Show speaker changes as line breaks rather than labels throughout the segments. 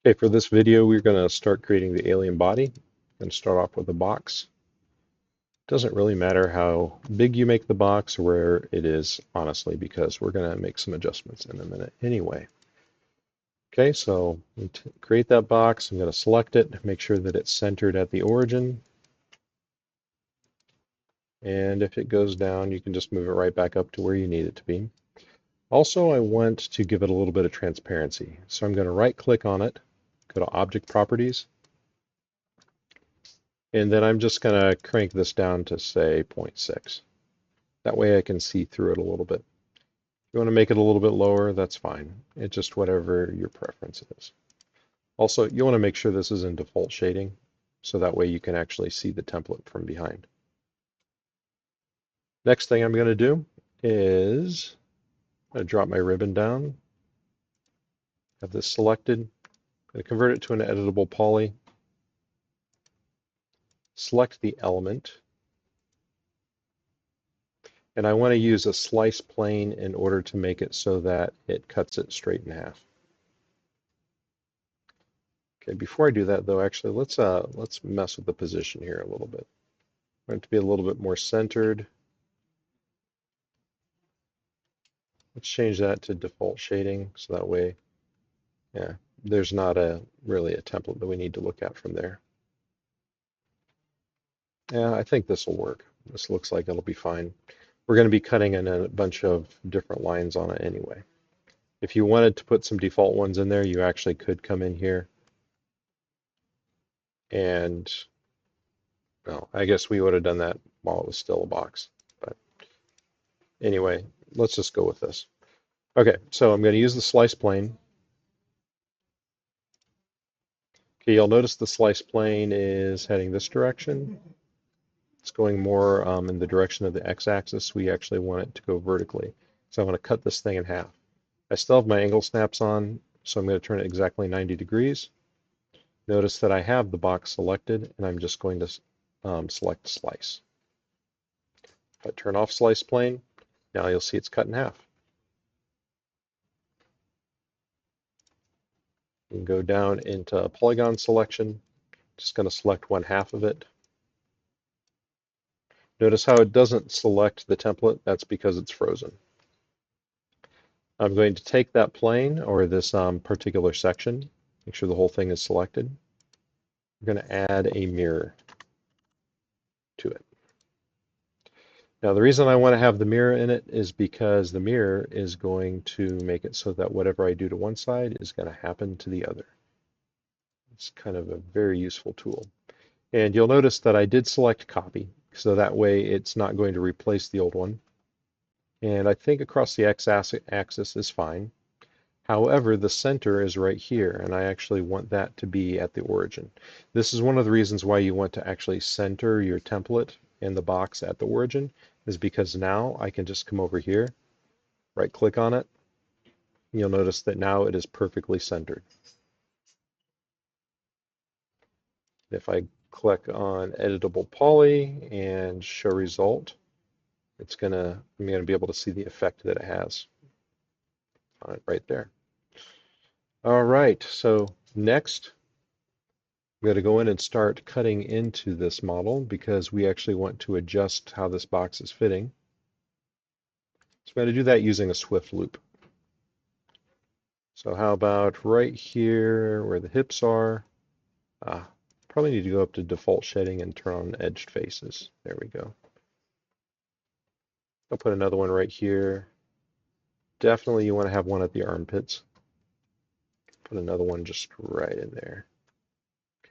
Okay, for this video, we're going to start creating the alien body. I'm going to start off with a box. Doesn't really matter how big you make the box or where it is, honestly, because we're going to make some adjustments in a minute anyway. Okay, so create that box. I'm going to select it, make sure that it's centered at the origin. And if it goes down, you can just move it right back up to where you need it to be. Also, I want to give it a little bit of transparency. So I'm going to right click on it, go to Object Properties, and then I'm just going to crank this down to say 0.6. That way I can see through it a little bit. If you want to make it a little bit lower, that's fine. It's just whatever your preference is. Also, you want to make sure this is in default shading, so that way you can actually see the template from behind. Next thing I'm going to do is I'm going to drop my ribbon down, have this selected, I'm going to convert it to an editable poly, select the element, and I want to use a slice plane in order to make it so that it cuts it straight in half. Okay, before I do that though, actually let's mess with the position here a little bit. I want it to be a little bit more centered. Let's change that to default shading so that way, yeah, there's not really a template that we need to look at from there. Yeah, I think this will work. This looks like it'll be fine. We're going to be cutting in a bunch of different lines on it anyway. If you wanted to put some default ones in there, you actually could come in here and, well, I guess we would have done that while it was still a box. But anyway, let's just go with this. Okay, so I'm going to use the slice plane. Okay, you'll notice the slice plane is heading this direction. It's going more in the direction of the x-axis. We actually want it to go vertically. So I'm going to cut this thing in half. I still have my angle snaps on, so I'm going to turn it exactly 90 degrees. Notice that I have the box selected, and I'm just going to select slice. If I turn off slice plane, now you'll see it's cut in half. You can go down into polygon selection. Just going to select 1/2 of it. Notice how it doesn't select the template. That's because it's frozen. I'm going to take that plane or this particular section, make sure the whole thing is selected. We're going to add a mirror to it. Now the reason I want to have the mirror in it is because the mirror is going to make it so that whatever I do to one side is going to happen to the other. It's kind of a very useful tool. And you'll notice that I did select copy, so that way it's not going to replace the old one. And I think across the x-axis is fine. However, the center is right here, and I actually want that to be at the origin. This is one of the reasons why you want to actually center your template in the box at the origin, is because now I can just come over here, right click on it. You'll notice that now it is perfectly centered. If I click on editable poly and show result, I'm gonna be able to see the effect that it has on it right there. All right, so next I'm going to go in and start cutting into this model because we actually want to adjust how this box is fitting. So I'm going to do that using a swift loop. So how about right here where the hips are? Probably need to go up to default shading and turn on edged faces. There we go. I'll put another one right here. Definitely you want to have one at the armpits. Put another one just right in there.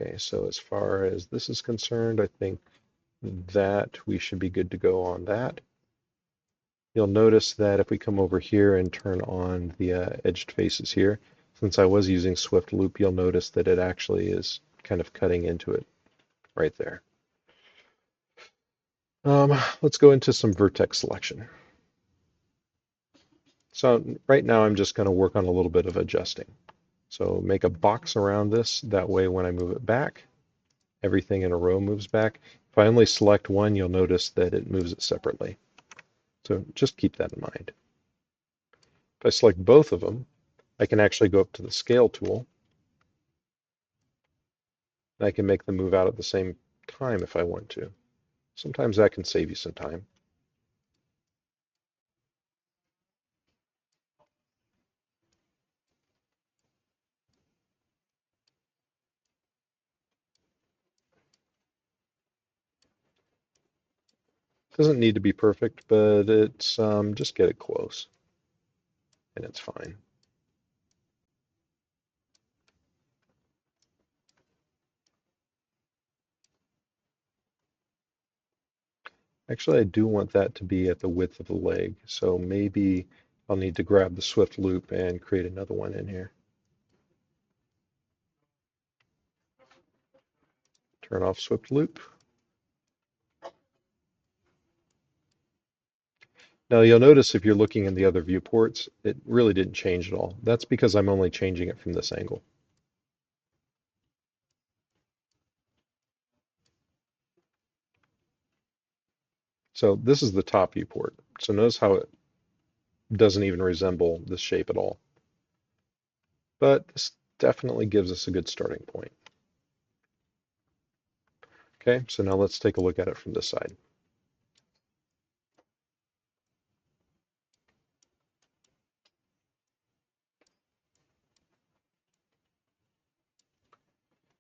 Okay, so as far as this is concerned, I think that we should be good to go on that. You'll notice that if we come over here and turn on the edged faces here, since I was using Swift Loop, you'll notice that it actually is kind of cutting into it right there. Let's go into some vertex selection. So right now I'm just going to work on a little bit of adjusting. So make a box around this. That way when I move it back, everything in a row moves back. If I only select one, you'll notice that it moves it separately. So just keep that in mind. If I select both of them, I can actually go up to the scale tool I can make them move out at the same time if I want to. Sometimes that can save you some time. Doesn't need to be perfect, but it's just get it close, and it's fine. Actually, I do want that to be at the width of the leg, so maybe I'll need to grab the swift loop and create another one in here. Turn off swift loop. Now you'll notice if you're looking in the other viewports, it really didn't change at all. That's because I'm only changing it from this angle. So this is the top viewport. So notice how it doesn't even resemble this shape at all. But this definitely gives us a good starting point. Okay, so now let's take a look at it from this side.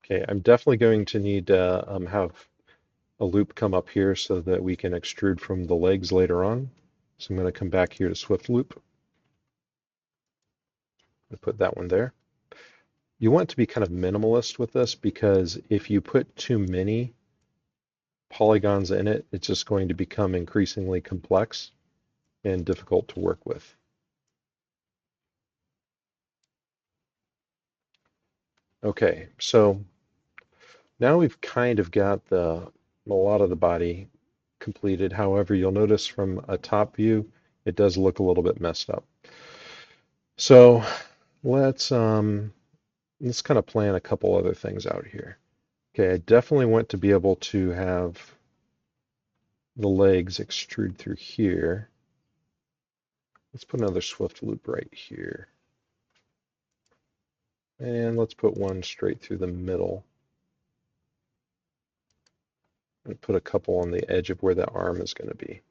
Okay, I'm definitely going to need to have a loop come up here so that we can extrude from the legs later on. So I'm going to come back here to swift loop and put that one there. You want to be kind of minimalist with this because if you put too many polygons in it, it's just going to become increasingly complex and difficult to work with. Okay, so now we've kind of got a lot of the body completed. However, you'll notice from a top view, it does look a little bit messed up. So let's kind of plan a couple other things out here. Okay, I definitely want to be able to have the legs extrude through here. Let's put another swift loop right here. And let's put one straight through the middle. And put a couple on the edge of where the arm is going to be.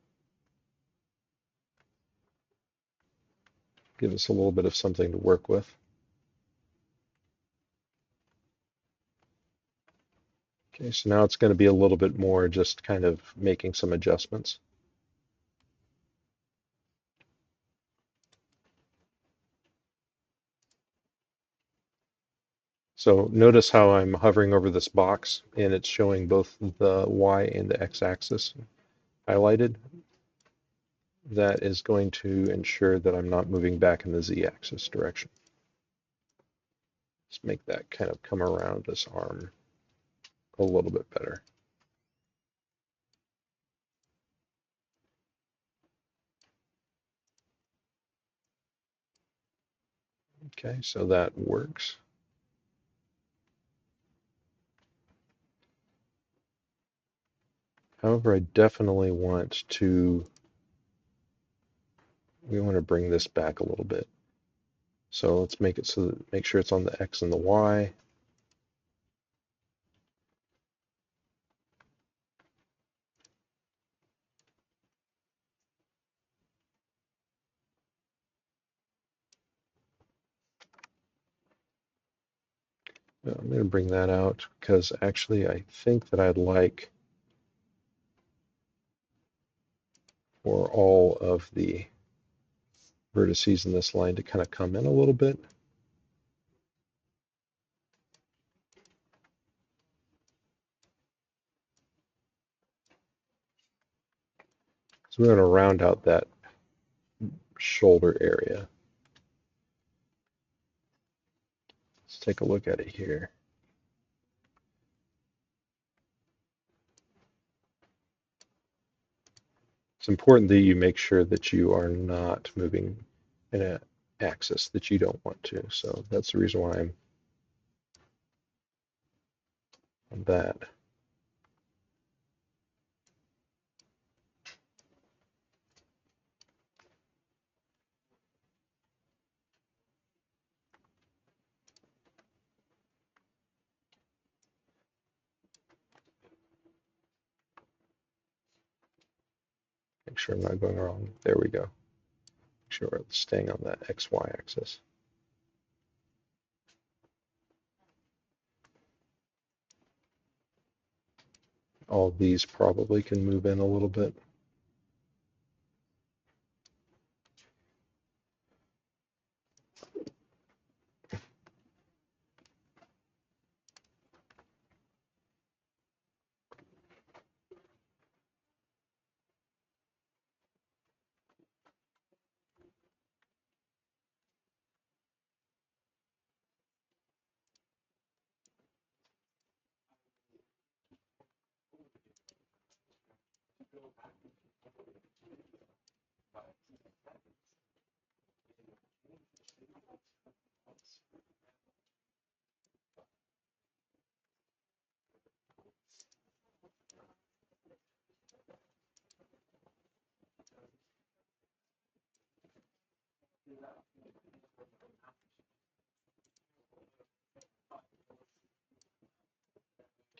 Give us a little bit of something to work with. Okay, so now it's going to be a little bit more just kind of making some adjustments. So notice how I'm hovering over this box and it's showing both the Y and the X axis highlighted. That is going to ensure that I'm not moving back in the Z axis direction. Let's make that kind of come around this arm a little bit better. Okay, so that works. However, I definitely want to, we want to bring this back a little bit. So let's make it so that, make sure it's on the X and the Y. I'm going to bring that out because actually I think that I'd like for all of the vertices in this line to kind of come in a little bit. So we're going to round out that shoulder area. Let's take a look at it here. It's important that you make sure that you are not moving in an axis that you don't want to. So that's the reason why I'm on that. Make sure I'm not going wrong. There we go. Make sure we're staying on that XY axis. All of these probably can move in a little bit.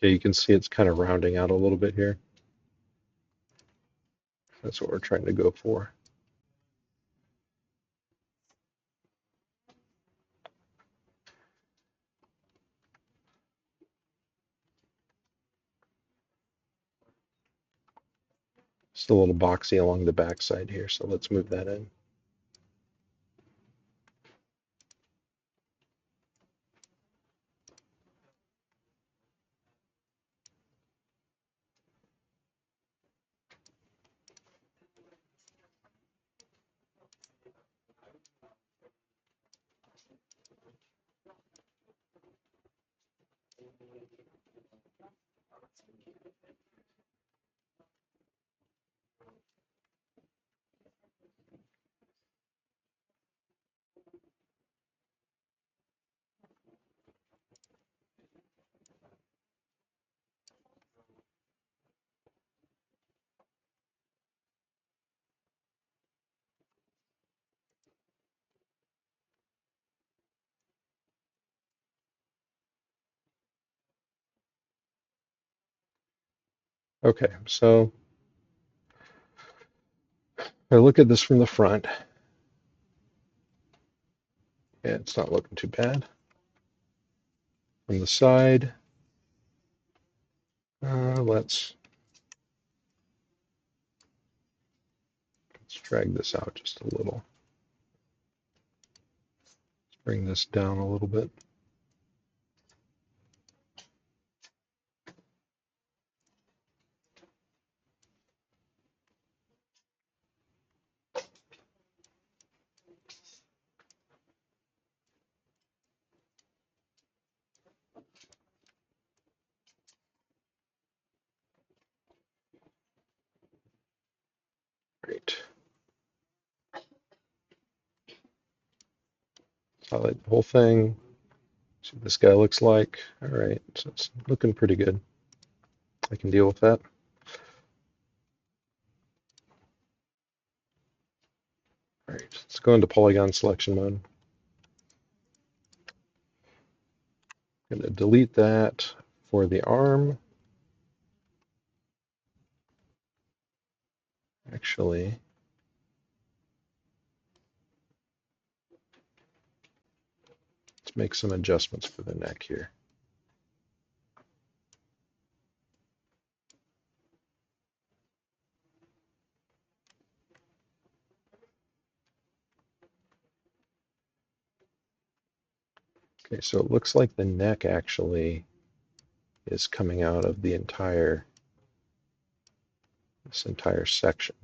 Okay, you can see it's kind of rounding out a little bit here. That's what we're trying to go for. Just a little boxy along the back side here, so let's move that in. Okay, so I look at this from the front. Yeah, it's not looking too bad. From the side, let's drag this out just a little. Let's bring this down a little bit. Great. Highlight the whole thing. See what this guy looks like. All right, so it's looking pretty good. I can deal with that. All right, let's go into polygon selection mode. I'm going to delete that for the arm. Actually, let's make some adjustments for the neck here. Okay, so it looks like the neck actually is coming out of the this entire section.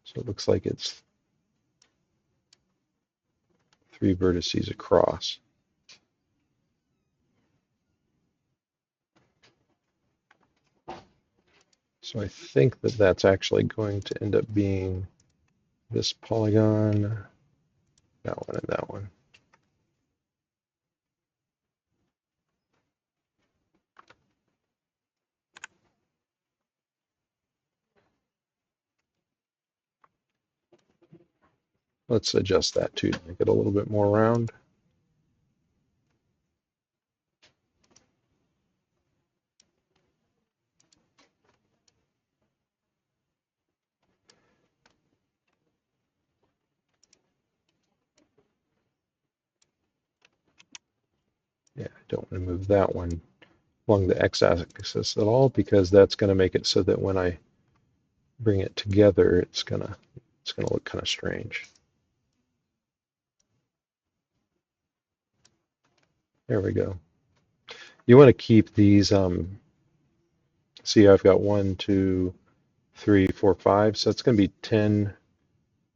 So it looks like it's 3 vertices across. So I think that that's actually going to end up being this polygon, that one, and that one. Let's adjust that too to make it a little bit more round. Yeah, I don't want to move that one along the x-axis at all because that's going to make it so that when I bring it together, it's gonna look kind of strange. There we go. You want to keep these. See, I've got 1, 2, 3, 4, 5. So it's going to be 10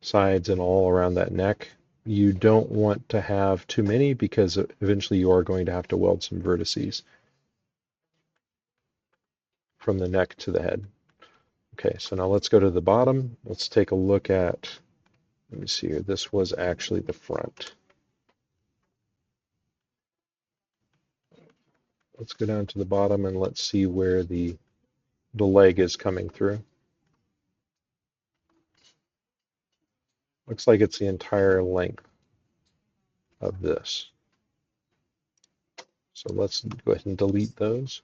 sides and all around that neck. You don't want to have too many because eventually you are going to have to weld some vertices from the neck to the head. Okay, so now let's go to the bottom. Let's take a look at, let me see here, this was actually the front. Let's go down to the bottom and let's see where the leg is coming through. Looks like it's the entire length of this. So let's go ahead and delete those.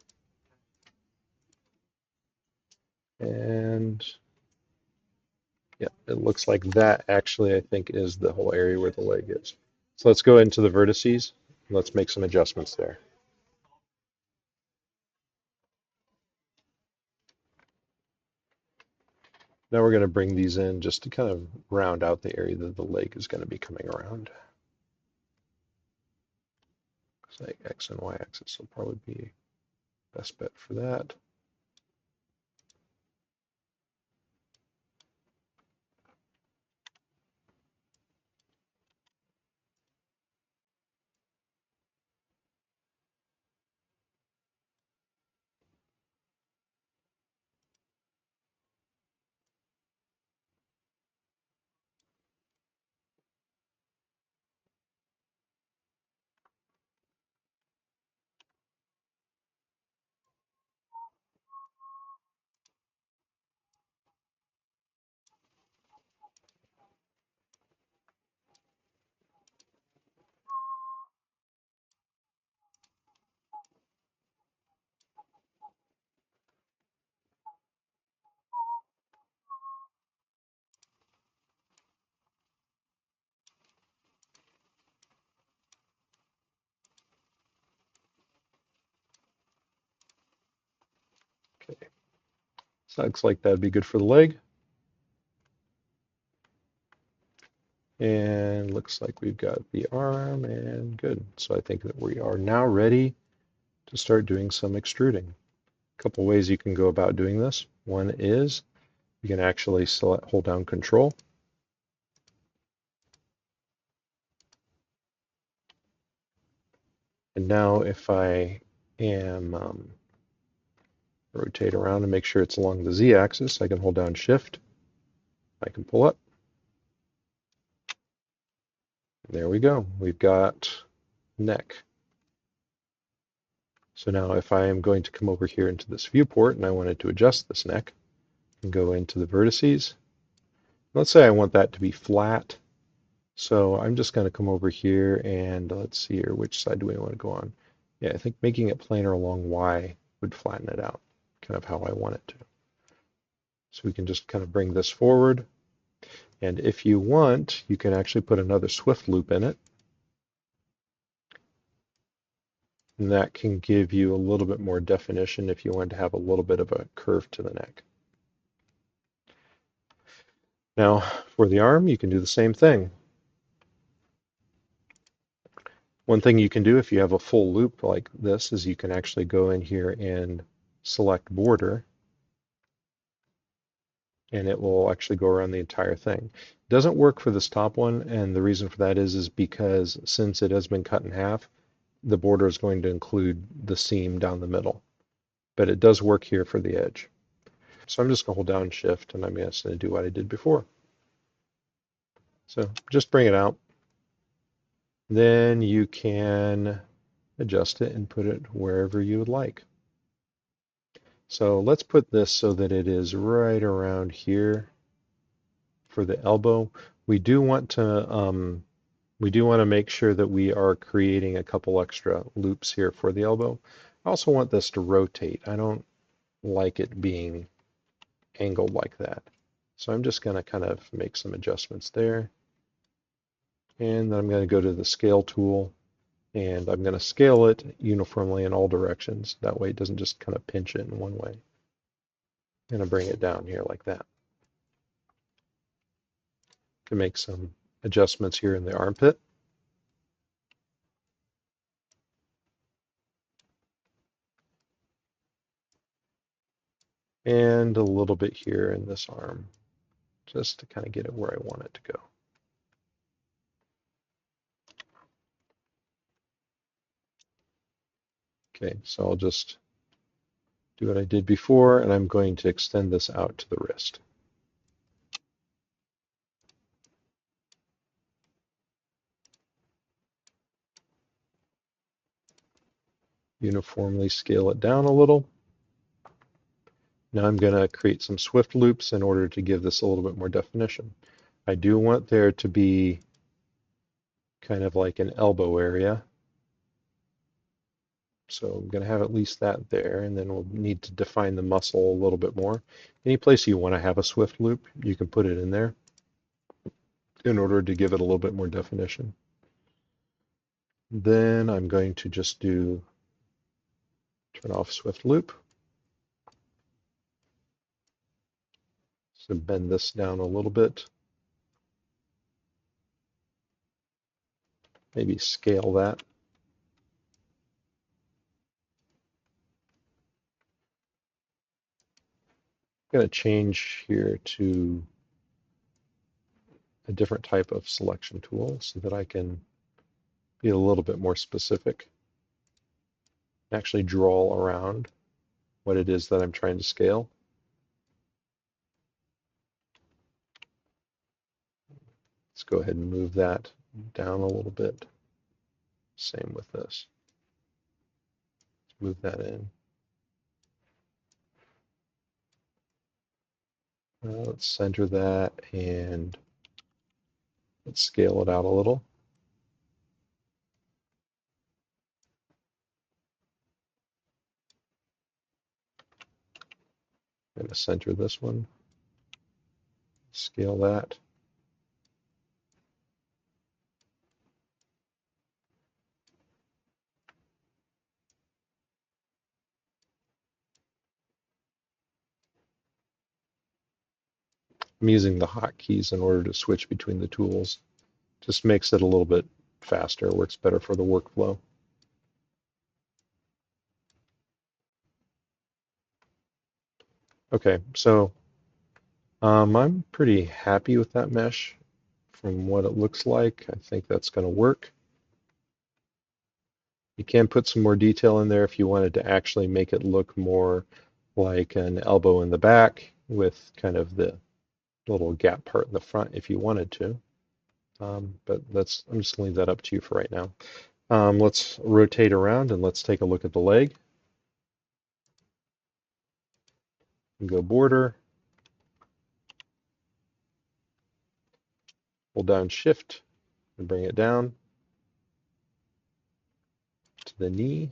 And yeah, it looks like that actually I think is the whole area where the leg is. So let's go into the vertices. Let's make some adjustments there. Now we're going to bring these in just to kind of round out the area that the leg is going to be coming around. Looks like X and Y axis will probably be best bet for that. Okay, so looks like that'd be good for the leg. And looks like we've got the arm and good. So I think that we are now ready to start doing some extruding. A couple ways you can go about doing this. One is you can actually hold down Control. And now if I am rotate around and make sure it's along the Z-axis, I can hold down Shift. I can pull up. There we go. We've got neck. So now if I am going to come over here into this viewport and I wanted to adjust this neck, and go into the vertices. Let's say I want that to be flat. So I'm just going to come over here and let's see here, which side do we want to go on? Yeah, I think making it planar along Y would flatten it out, kind of how I want it to. So we can just kind of bring this forward. And if you want, you can actually put another swift loop in it. And that can give you a little bit more definition if you want to have a little bit of a curve to the neck. Now, for the arm, you can do the same thing. One thing you can do if you have a full loop like this is you can actually go in here and select border, and it will actually go around the entire thing. It doesn't work for this top one, and the reason for that is because since it has been cut in half, the border is going to include the seam down the middle. But it does work here for the edge. So I'm just going to hold down Shift, and I'm just going to do what I did before. So just bring it out. Then you can adjust it and put it wherever you would like. So let's put this so that it is right around here for the elbow. We do want to make sure that we are creating a couple extra loops here for the elbow. I also want this to rotate. I don't like it being angled like that. So I'm just going to kind of make some adjustments there. And then I'm going to go to the scale tool And I'm going to scale it uniformly in all directions. That way it doesn't just kind of pinch it in one way. I'm going to bring it down here like that. Can make some adjustments here in the armpit. And a little bit here in this arm, just to kind of get it where I want it to go. Okay, so I'll just do what I did before, and I'm going to extend this out to the wrist. Uniformly scale it down a little. Now I'm going to create some swift loops in order to give this a little bit more definition. I do want there to be kind of like an elbow area. So I'm going to have at least that there, and then we'll need to define the muscle a little bit more. Any place you want to have a swift loop, you can put it in there in order to give it a little bit more definition. Then I'm going to just turn off swift loop. So bend this down a little bit. Maybe scale that. I'm going to change here to a different type of selection tool so that I can be a little bit more specific. Actually draw around what it is that I'm trying to scale. Let's go ahead and move that down a little bit. Same with this. Let's move that in. Let's center that and let's scale it out a little. I'm going to center this one. Scale that. I'm using the hotkeys in order to switch between the tools. Just makes it a little bit faster, works better for the workflow. Okay, so I'm pretty happy with that mesh from what it looks like. I think that's going to work. You can put some more detail in there if you wanted to actually make it look more like an elbow in the back with kind of the little gap part in the front if you wanted to. But I'm just going to leave that up to you for right now. Let's rotate around and let's take a look at the leg. And go border. Hold down shift and bring it down to the knee.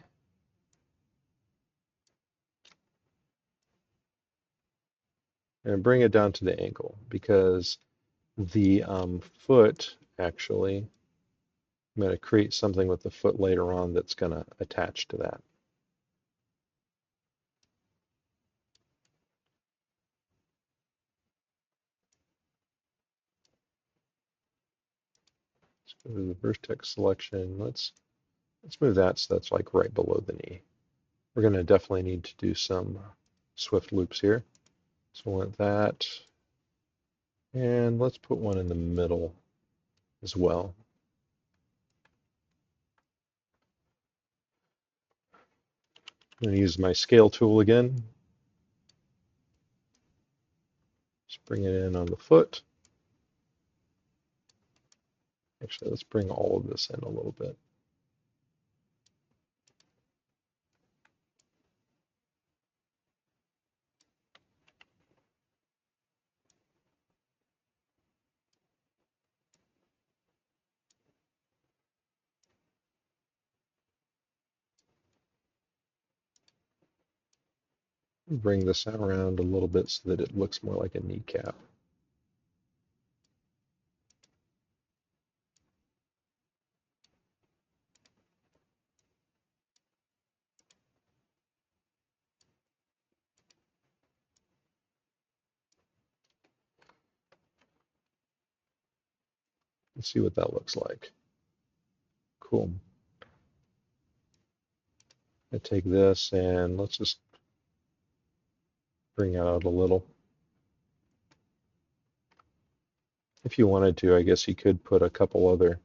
And bring it down to the ankle because the foot actually, I'm going to create something with the foot later on that's going to attach to that. Let's go to the vertex selection. Let's move that so that's like right below the knee. We're going to definitely need to do some swift loops here. So I want that. And let's put one in the middle as well. I'm going to use my scale tool again. Just bring it in on the foot. Actually, let's bring all of this in a little bit. Bring this around a little bit so that it looks more like a kneecap. Let's see what that looks like. Cool. I take this and let's just bring it out a little. If you wanted to, I guess you could put a couple other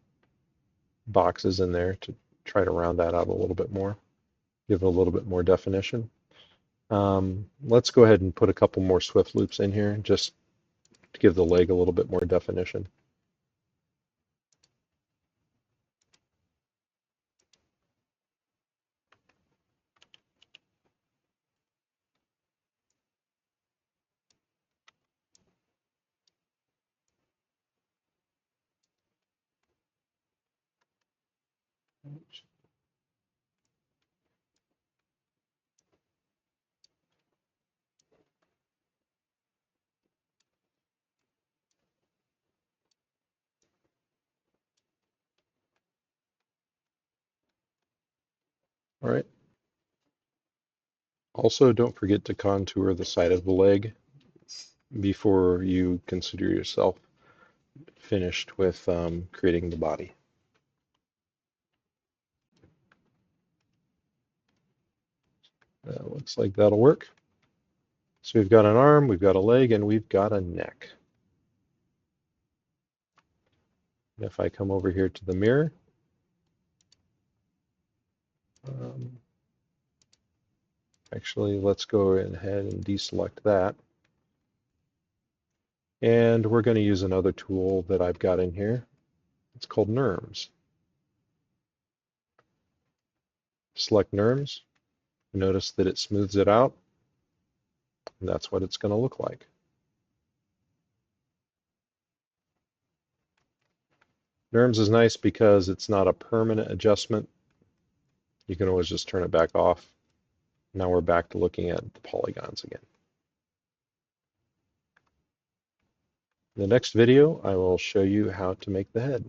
boxes in there to try to round that out a little bit more, give it a little bit more definition. Let's go ahead and put a couple more swift loops in here just to give the leg a little bit more definition. All right. Also, don't forget to contour the side of the leg before you consider yourself finished with creating the body. Looks like that'll work. So we've got an arm, we've got a leg, and we've got a neck. And if I come over here to the mirror, actually, let's go ahead and deselect that. And we're going to use another tool that I've got in here. It's called NURMS. Select NURMS. Notice that it smooths it out. And that's what it's going to look like. NURMS is nice because it's not a permanent adjustment. You can always just turn it back off. Now we're back to looking at the polygons again. In the next video, I will show you how to make the head.